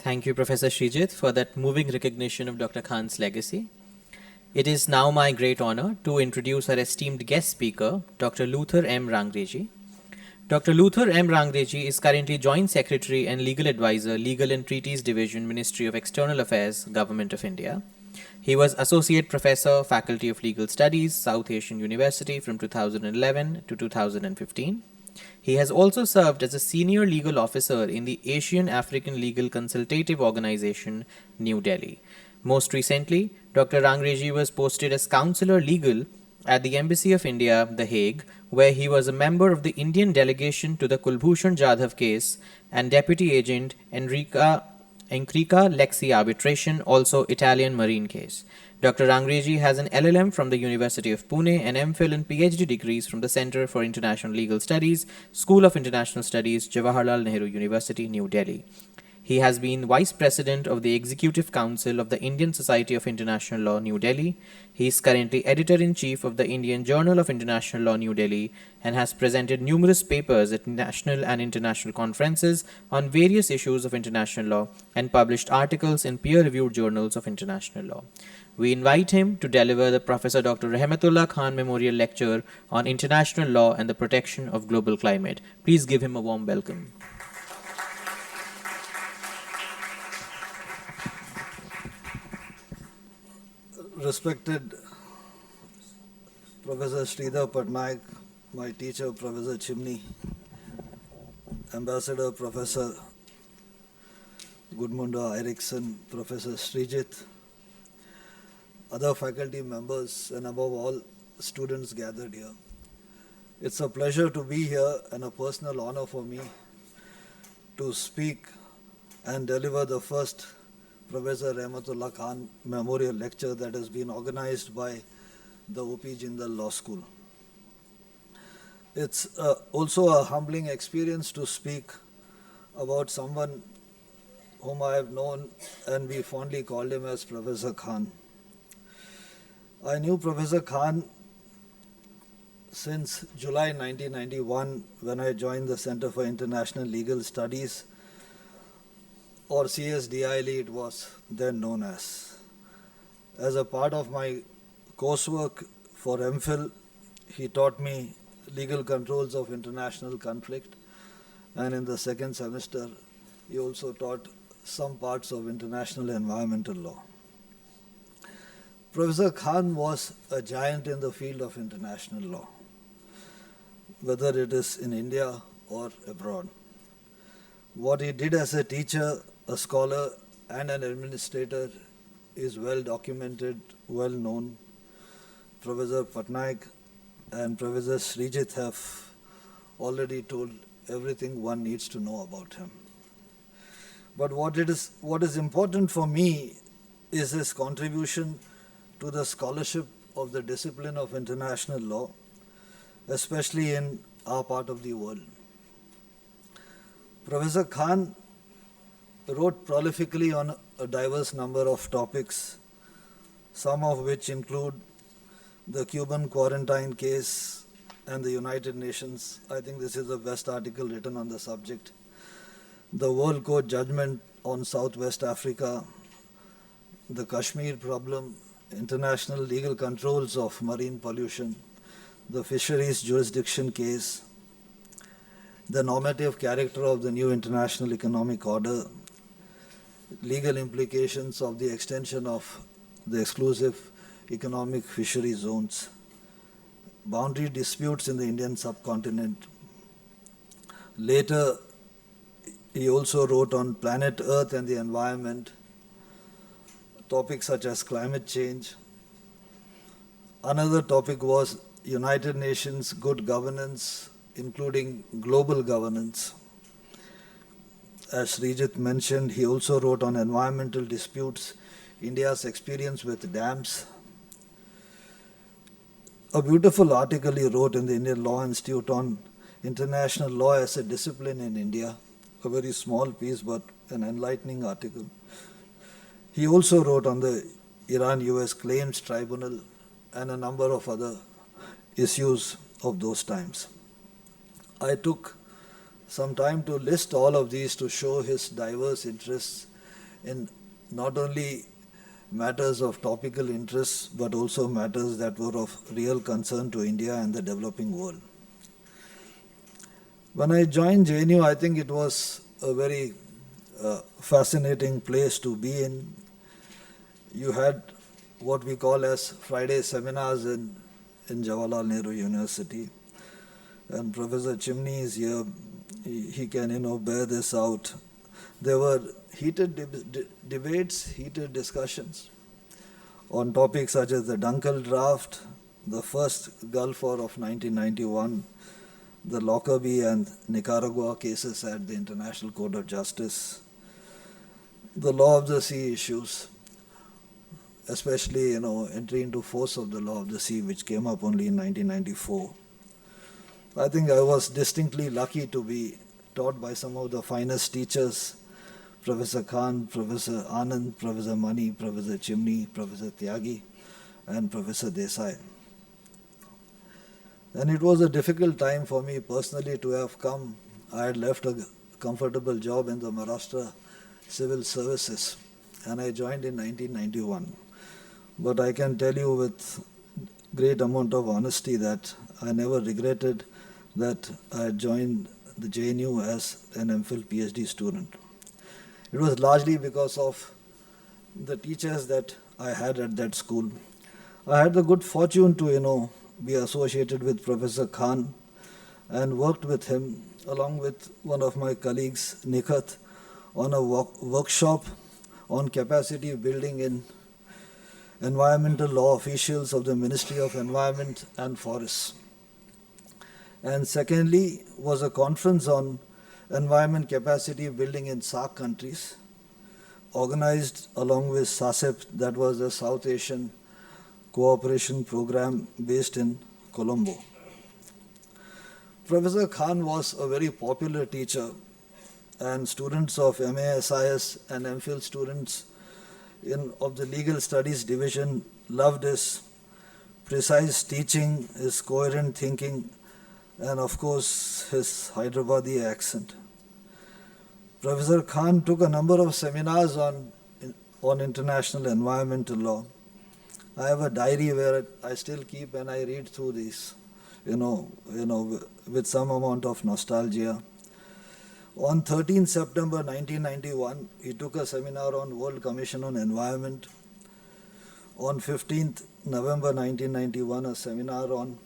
Thank you, Professor Srijit, for that moving recognition of Dr. Khan's legacy. It is now my great honor to introduce our esteemed guest speaker, Dr. Luther M. Rangreji. Dr. Luther M. Rangreji is currently Joint Secretary and Legal Advisor, Legal and Treaties Division, Ministry of External Affairs, Government of India. He was Associate Professor, Faculty of Legal Studies, South Asian University from 2011 to 2015. He has also served as a Senior Legal Officer in the Asian African Legal Consultative Organization, New Delhi. Most recently, Dr. Rangreji was posted as Counselor Legal at the Embassy of India, The Hague, where he was a member of the Indian delegation to the Kulbhushan Jadhav case and Deputy Agent Enrica Lexi arbitration, also Italian marine case. Dr. Rangreji has an LLM from the University of Pune and MPhil and PhD degrees from the Center for International Legal Studies, School of International Studies, Jawaharlal Nehru University, New Delhi. He has been Vice President of the Executive Council of the Indian Society of International Law, New Delhi. He is currently Editor-in-Chief of the Indian Journal of International Law, New Delhi, and has presented numerous papers at national and international conferences on various issues of international law and published articles in peer-reviewed journals of international law. We invite him to deliver the Professor Dr. Rehmatullah Khan Memorial Lecture on International Law and the Protection of Global Climate. Please give him a warm welcome. Respected Professor Sridhar Patnaik, my teacher Professor Chimney, Ambassador Professor Gudmunda Eriksson, Professor Srijit, other faculty members, and above all, students gathered here. It's a pleasure to be here and a personal honor for me to speak and deliver the first Professor Rehmatullah Khan Memorial Lecture that has been organized by the O.P. Jindal Law School. It's also a humbling experience to speak about someone whom I have known, and we fondly called him as Professor Khan. I knew Professor Khan since July 1991 when I joined the Center for International Legal Studies, or CSDILE it was then known as. As a part of my coursework for MPhil, he taught me legal controls of international conflict, and in the second semester he also taught some parts of international environmental law. Professor Khan was a giant in the field of international law, whether it is in India or abroad. What he did as a teacher, a scholar, and an administrator is well documented, well known. Professor Patnaik and Professor Srijit have already told everything one needs to know about him. But what is important for me is his contribution to the scholarship of the discipline of international law, especially in our part of the world. Professor Khan wrote prolifically on a diverse number of topics, some of which include the Cuban quarantine case and the United Nations. I think this is the best article written on the subject. The World Court judgment on Southwest Africa, the Kashmir problem, international legal controls of marine pollution, the fisheries jurisdiction case, the normative character of the new international economic order, legal implications of the extension of the exclusive economic fishery zones, boundary disputes in the Indian subcontinent. Later, he also wrote on planet Earth and the environment, topics such as climate change. Another topic was United Nations good governance, including global governance. As Srijit mentioned, he also wrote on environmental disputes, India's experience with dams. A beautiful article he wrote in the Indian Law Institute on international law as a discipline in India, a very small piece but an enlightening article. He also wrote on the Iran-US Claims Tribunal and a number of other issues of those times. I took some time to list all of these to show his diverse interests in not only matters of topical interest but also matters that were of real concern to India and the developing world. When I joined JNU, I think it was a very fascinating place to be in. You had what we call as Friday seminars in Jawaharlal Nehru University. And Professor Chimney is here. He can, bear this out. There were heated debates, heated discussions on topics such as the Dunkel draft, the first Gulf War of 1991, the Lockerbie and Nicaragua cases at the International Court of Justice, the law of the sea issues, especially, entry into force of the law of the sea, which came up only in 1994. I think I was distinctly lucky to be taught by some of the finest teachers, Professor Khan, Professor Anand, Professor Mani, Professor Chimney, Professor Tyagi, and Professor Desai. And it was a difficult time for me personally to have come. I had left a comfortable job in the Maharashtra Civil Services, and I joined in 1991. But I can tell you with great amount of honesty that I never regretted that I had joined the JNU as an MPhil PhD student. It was largely because of the teachers that I had at that school. I had the good fortune to, be associated with Professor Khan and worked with him along with one of my colleagues, Nikhat, on a workshop on capacity building in environmental law officials of the Ministry of Environment and Forests. And secondly was a conference on environment capacity building in SAARC countries, organized along with SASEP, that was the South Asian Cooperation Program based in Colombo. Professor Khan was a very popular teacher, and students of MASIS and MPhil students of the Legal Studies division loved his precise teaching, his coherent thinking, and of course his Hyderabadi accent. Professor Khan took a number of seminars on international environmental law. I have a diary where I still keep and I read through these, with some amount of nostalgia. On 13 September 1991, he took a seminar on World Commission on Environment. On 15th November 1991, a seminar on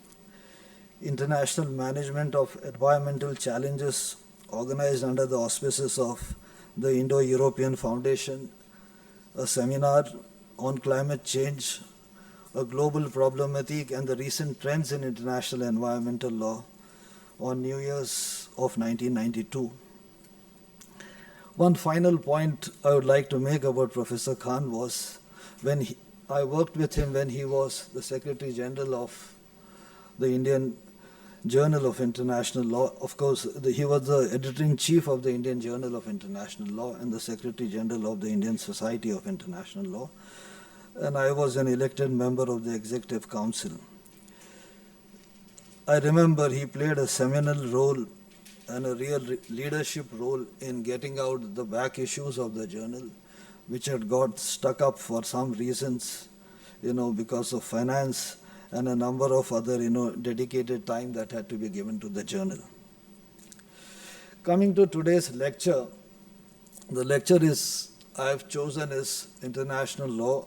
International Management of Environmental Challenges, organized under the auspices of the Indo-European Foundation, a seminar on climate change, a global problematic and the recent trends in international environmental law on New Year's of 1992. One final point I would like to make about Professor Khan was I worked with him when he was the Secretary General of the Indian Journal of International Law. Of course, he was the Editor-in-Chief of the Indian Journal of International Law and the Secretary General of the Indian Society of International Law. And I was an elected member of the Executive Council. I remember he played a seminal role and a real leadership role in getting out the back issues of the journal, which had got stuck up for some reasons, because of finance and a number of other, dedicated time that had to be given to the journal. Coming to today's lecture, the lecture I have chosen is International Law,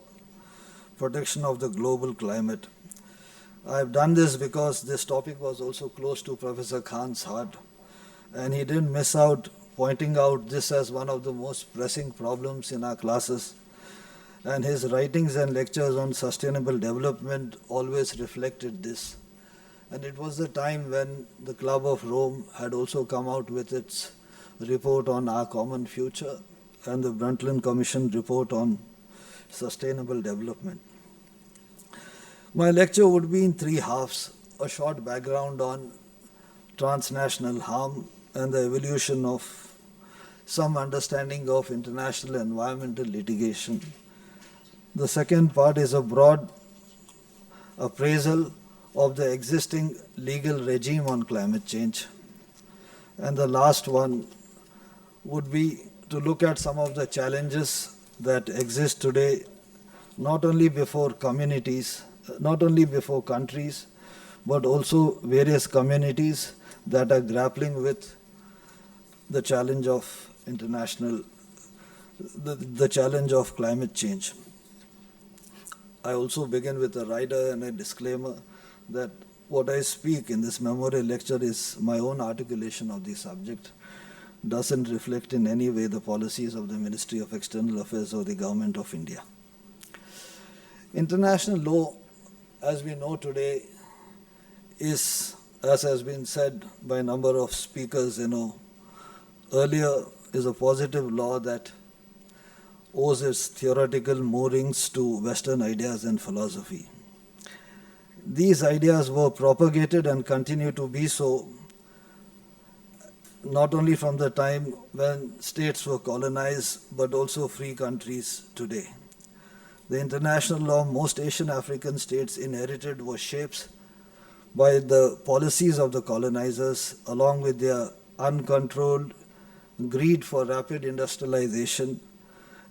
Protection of the Global Climate. I have done this because this topic was also close to Professor Khan's heart, and he didn't miss out pointing out this as one of the most pressing problems in our classes. And his writings and lectures on sustainable development always reflected this. And it was the time when the Club of Rome had also come out with its report on our common future and the Brundtland Commission report on sustainable development. My lecture would be in three halves: a short background on transnational harm and the evolution of some understanding of international environmental litigation. The second part is a broad appraisal of the existing legal regime on climate change. And the last one would be to look at some of the challenges that exist today, not only before communities, not only before countries, but also various communities that are grappling with the challenge of the challenge of climate change. I also begin with a rider and a disclaimer that what I speak in this memorial lecture is my own articulation of the subject, doesn't reflect in any way the policies of the Ministry of External Affairs or the Government of India. International law, as we know today, is, as has been said by a number of speakers, earlier, is a positive law that owes its theoretical moorings to Western ideas and philosophy. These ideas were propagated and continue to be so, not only from the time when states were colonized, but also free countries today. The international law most Asian African states inherited was shaped by the policies of the colonizers, along with their uncontrolled greed for rapid industrialization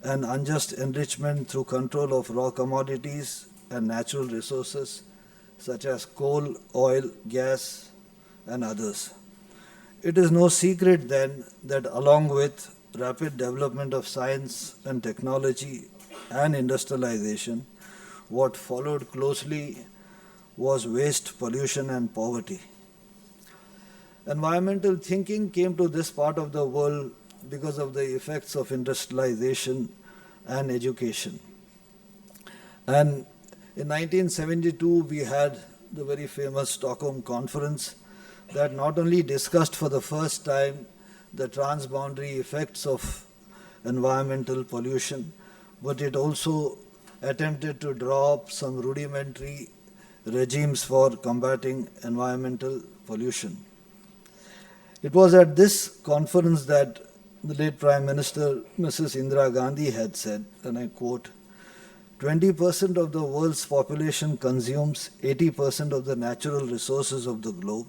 and unjust enrichment through control of raw commodities and natural resources such as coal, oil, gas, and others. It is no secret then that along with rapid development of science and technology and industrialization, what followed closely was waste, pollution, and poverty. Environmental thinking came to this part of the world because of the effects of industrialization and education. And in 1972, we had the very famous Stockholm Conference that not only discussed for the first time the transboundary effects of environmental pollution, but it also attempted to draw up some rudimentary regimes for combating environmental pollution. It was at this conference that the late Prime Minister Mrs. Indira Gandhi had said, and I quote, 20% of the world's population consumes 80% of the natural resources of the globe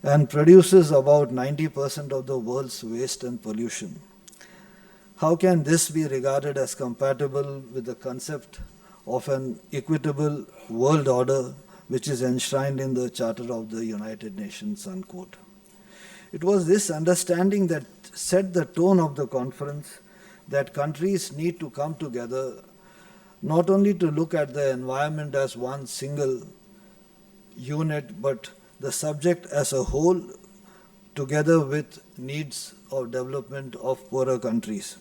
and produces about 90% of the world's waste and pollution. How can this be regarded as compatible with the concept of an equitable world order which is enshrined in the Charter of the United Nations, unquote. It was this understanding that set the tone of the conference that countries need to come together not only to look at the environment as one single unit, but the subject as a whole, together with needs of development of poorer countries.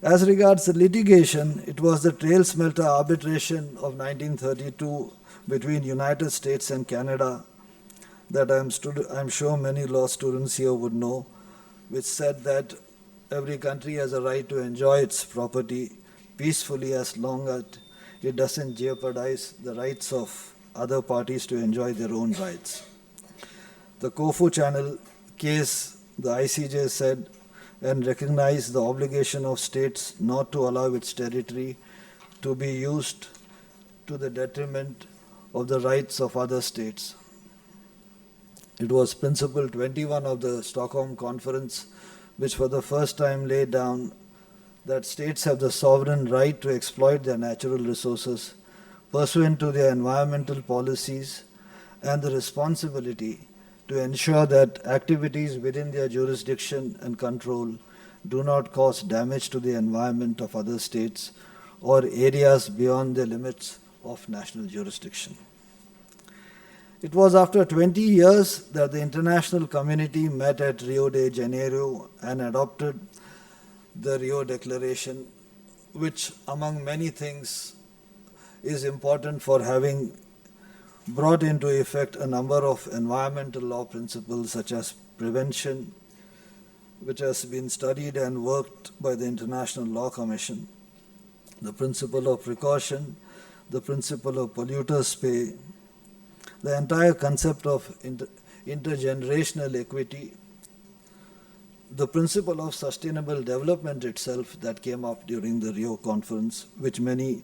As regards the litigation, it was the trail smelter arbitration of 1932 between United States and Canada that I'm sure many law students here would know, which said that every country has a right to enjoy its property peacefully as long as it doesn't jeopardize the rights of other parties to enjoy their own rights. The Kofu Channel case, the ICJ said, and recognized the obligation of states not to allow its territory to be used to the detriment of the rights of other states. It was Principle 21 of the Stockholm Conference which for the first time laid down that states have the sovereign right to exploit their natural resources pursuant to their environmental policies and the responsibility to ensure that activities within their jurisdiction and control do not cause damage to the environment of other states or areas beyond the limits of national jurisdiction. It was after 20 years that the international community met at Rio de Janeiro and adopted the Rio Declaration, which, among many things, is important for having brought into effect a number of environmental law principles such as prevention, which has been studied and worked by the International Law Commission, the principle of precaution, the principle of polluters pay, the entire concept of intergenerational equity, the principle of sustainable development itself that came up during the Rio conference, which many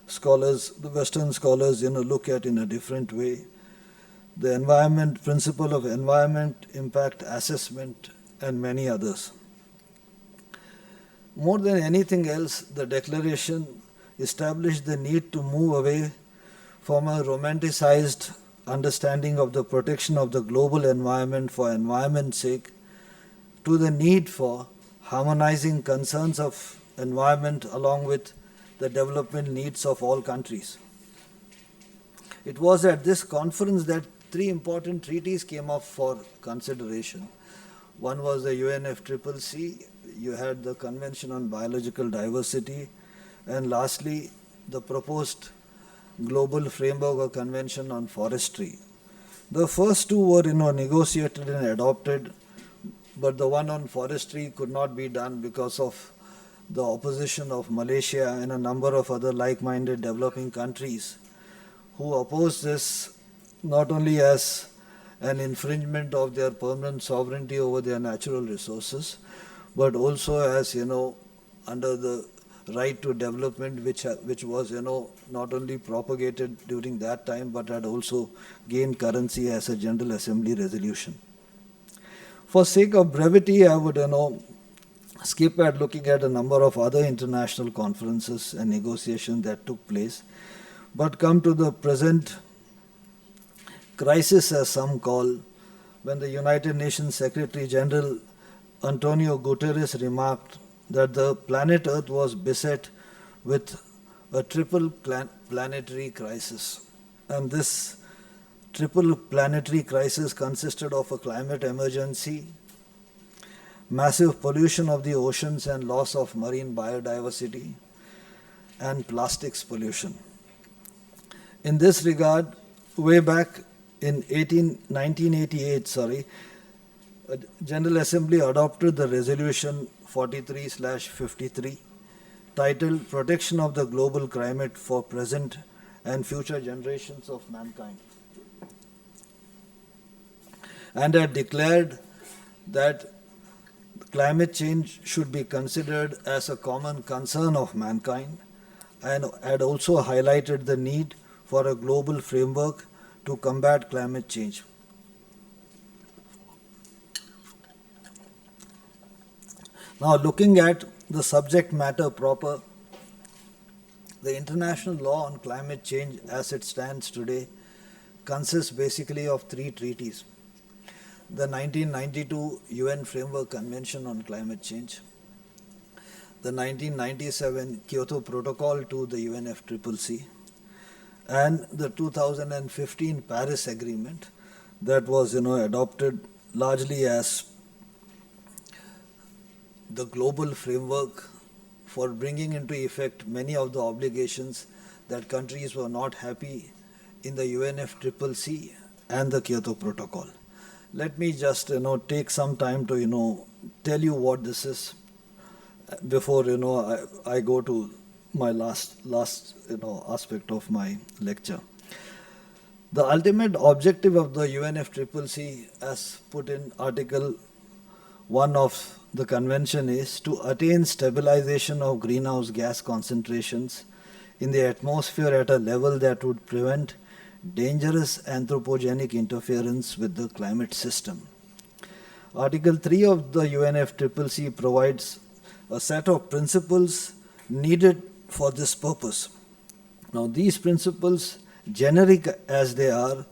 scholars, the Western scholars, look at in a different way, the principle of environment impact assessment, and many others. More than anything else, the declaration established the need to move away from a romanticized understanding of the protection of the global environment for environment's sake to the need for harmonizing concerns of environment along with the development needs of all countries. It was at this conference that three important treaties came up for consideration. One was the UNFCCC, you had the Convention on Biological Diversity, and lastly, the proposed Global Framework or Convention on Forestry. The first two were negotiated and adopted, but the one on forestry could not be done because of the opposition of Malaysia and a number of other like-minded developing countries who opposed this not only as an infringement of their permanent sovereignty over their natural resources, but also as under the right to development, which was not only propagated during that time, but had also gained currency as a General Assembly resolution. For sake of brevity, I would skip at looking at a number of other international conferences and negotiations that took place, but come to the present crisis, as some call, when the United Nations Secretary General Antonio Guterres remarked that the planet Earth was beset with a triple planetary crisis. And this triple planetary crisis consisted of a climate emergency, massive pollution of the oceans and loss of marine biodiversity, and plastics pollution. In this regard, way back in 1988, General Assembly adopted the resolution 43/53 titled Protection of the Global Climate for Present and Future Generations of Mankind, and had declared that climate change should be considered as a common concern of mankind, and had also highlighted the need for a global framework to combat climate change. Now, looking at the subject matter proper, the international law on climate change as it stands today consists basically of three treaties. The 1992 UN Framework Convention on Climate Change, the 1997 Kyoto Protocol to the UNFCCC, and the 2015 Paris Agreement that was adopted largely as the global framework for bringing into effect many of the obligations that countries were not happy in the UNFCCC and the Kyoto Protocol. Let me just take some time to tell you what this is before I go to my last aspect of my lecture. The ultimate objective of the UNFCCC, as put in Article 1 of the convention, is to attain stabilization of greenhouse gas concentrations in the atmosphere at a level that would prevent dangerous anthropogenic interference with the climate system. Article 3 of the UNFCCC provides a set of principles needed for this purpose. Now, these principles, generic as they are,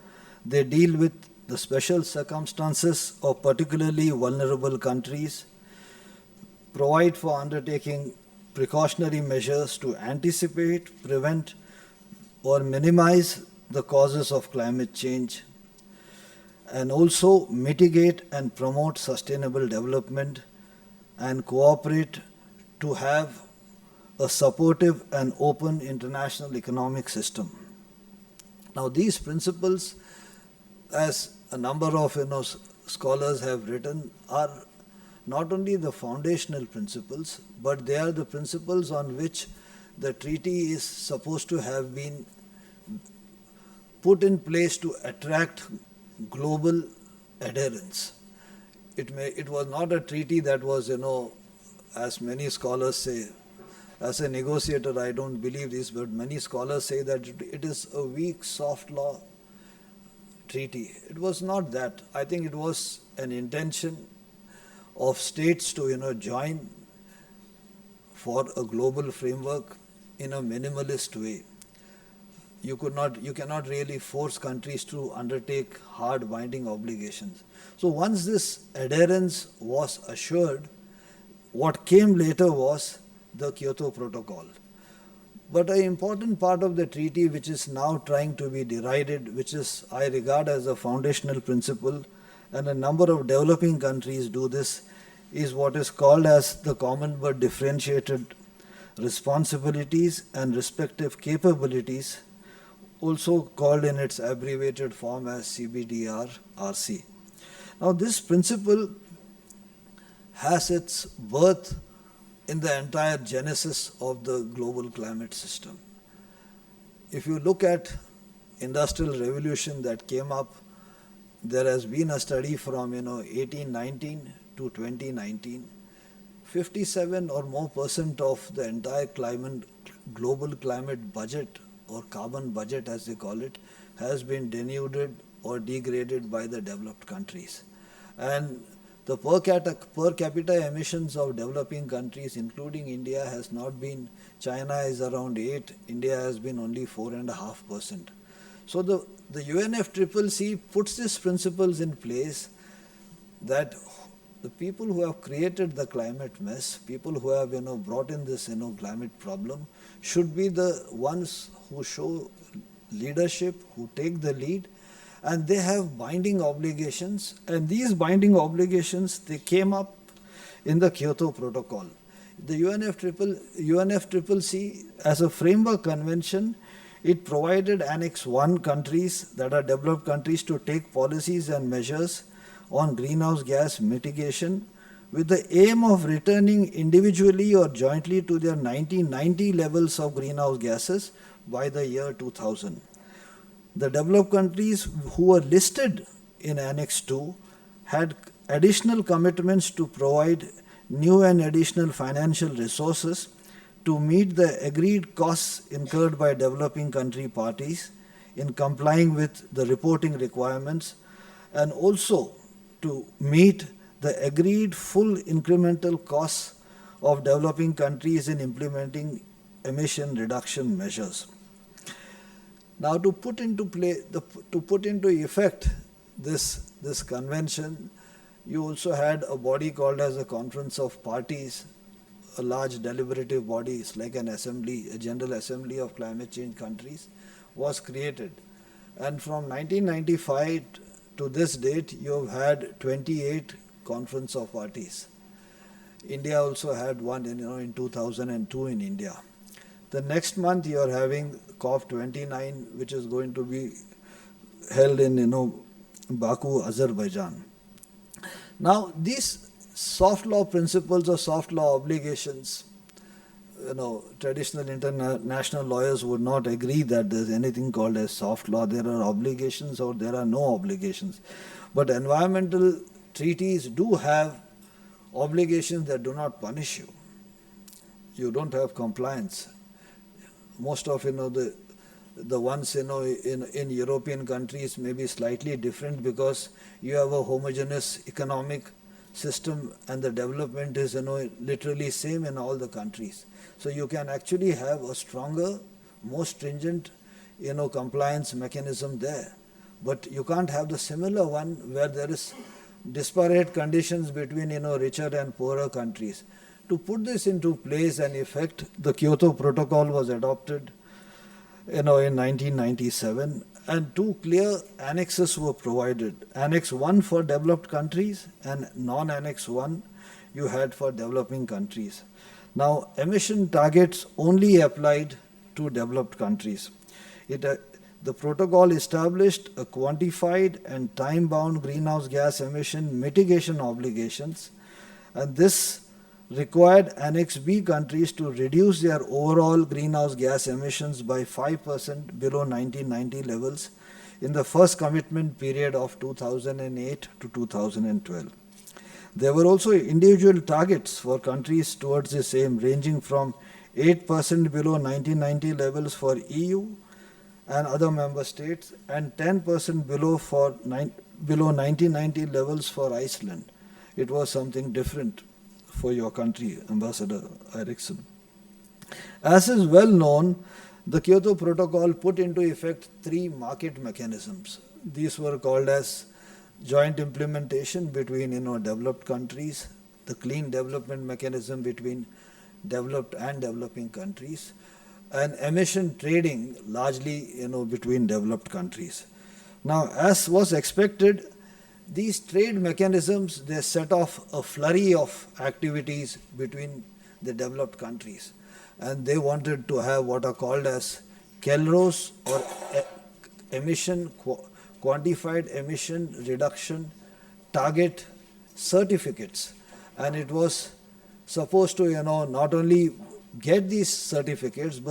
they deal with the special circumstances of particularly vulnerable countries, provide for undertaking precautionary measures to anticipate, prevent, or minimize the causes of climate change, and also mitigate and promote sustainable development and cooperate to have a supportive and open international economic system. Now, these principles, as a number of scholars have written, are not only the foundational principles, but they are the principles on which the treaty is supposed to have been put in place to attract global adherence. It was not a treaty that was, as many scholars say, as a negotiator I don't believe this, but many scholars say that it is a weak soft law treaty. It was not that. I think it was an intention of states to join for a global framework in a minimalist way. You cannot really force countries to undertake hard binding obligations. So once this adherence was assured, what came later was the Kyoto Protocol. But an important part of the treaty which is now trying to be derided, which is I regard as a foundational principle, and a number of developing countries do this, is what is called as the common but differentiated responsibilities and respective capabilities, also called in its abbreviated form as CBDR-RC. Now this principle has its birth in the entire genesis of the global climate system. If you look at industrial revolution that came up, there has been a study from 1819 to 2019. 57 or more % of the entire global climate budget, or carbon budget as they call it, has been denuded or degraded by the developed countries. And the per capita emissions of developing countries, including India, has not been, China is around 8, India has been only 4.5%. So the UNFCCC puts these principles in place that the people who have created the climate mess, people who have brought in this climate problem, should be the ones who show leadership, who take the lead, and they have binding obligations. And these binding obligations, they came up in the Kyoto Protocol. The UNFCCC, as a framework convention, it provided Annex 1 countries, that are developed countries, to take policies and measures on greenhouse gas mitigation with the aim of returning individually or jointly to their 1990 levels of greenhouse gases by the year 2000. The developed countries who were listed in Annex 2 had additional commitments to provide new and additional financial resources to meet the agreed costs incurred by developing country parties in complying with the reporting requirements, and also to meet the agreed full incremental costs of developing countries in implementing emission reduction measures. Now, to put into effect this convention, you also had a body called as a Conference of Parties, a large deliberative body. It's like an assembly, a general assembly of climate change countries, was created. And from 1995 to this date, you have had 28 Conference of Parties. India also had one in 2002 in India. The next month you are having COP29, which is going to be held in Baku, Azerbaijan. Now these soft law principles or soft law obligations, traditional international lawyers would not agree that there's anything called as soft law. There are obligations or there are no obligations. But environmental treaties do have obligations that do not punish you. You don't have compliance. Most of the ones in European countries may be slightly different because you have a homogeneous economic system and the development is literally same in all the countries. So you can actually have a stronger, more stringent compliance mechanism there. But you can't have the similar one where there is disparate conditions between richer and poorer countries. To put this into place and effect, the Kyoto Protocol was adopted in 1997, and two clear annexes were provided. Annex 1 for developed countries and non-Annex 1 you had for developing countries. Now, emission targets only applied to developed countries. The protocol established a quantified and time-bound greenhouse gas emission mitigation obligations, and this required Annex B countries to reduce their overall greenhouse gas emissions by 5% below 1990 levels in the first commitment period of 2008 to 2012. There were also individual targets for countries towards this aim, ranging from 8% below 1990 levels for EU and other member states, and 10% below 1990 levels for Iceland. It was something different for your country, Ambassador Eriksson. As is well known, the Kyoto Protocol put into effect three market mechanisms. These were called as joint implementation between developed countries, the clean development mechanism between developed and developing countries, and emission trading largely between developed countries. Now, as was expected, these trade mechanisms they set off a flurry of activities between the developed countries, and they wanted to have what are called as KELROS or emission quantified emission reduction target certificates, and it was supposed to not only get these certificates but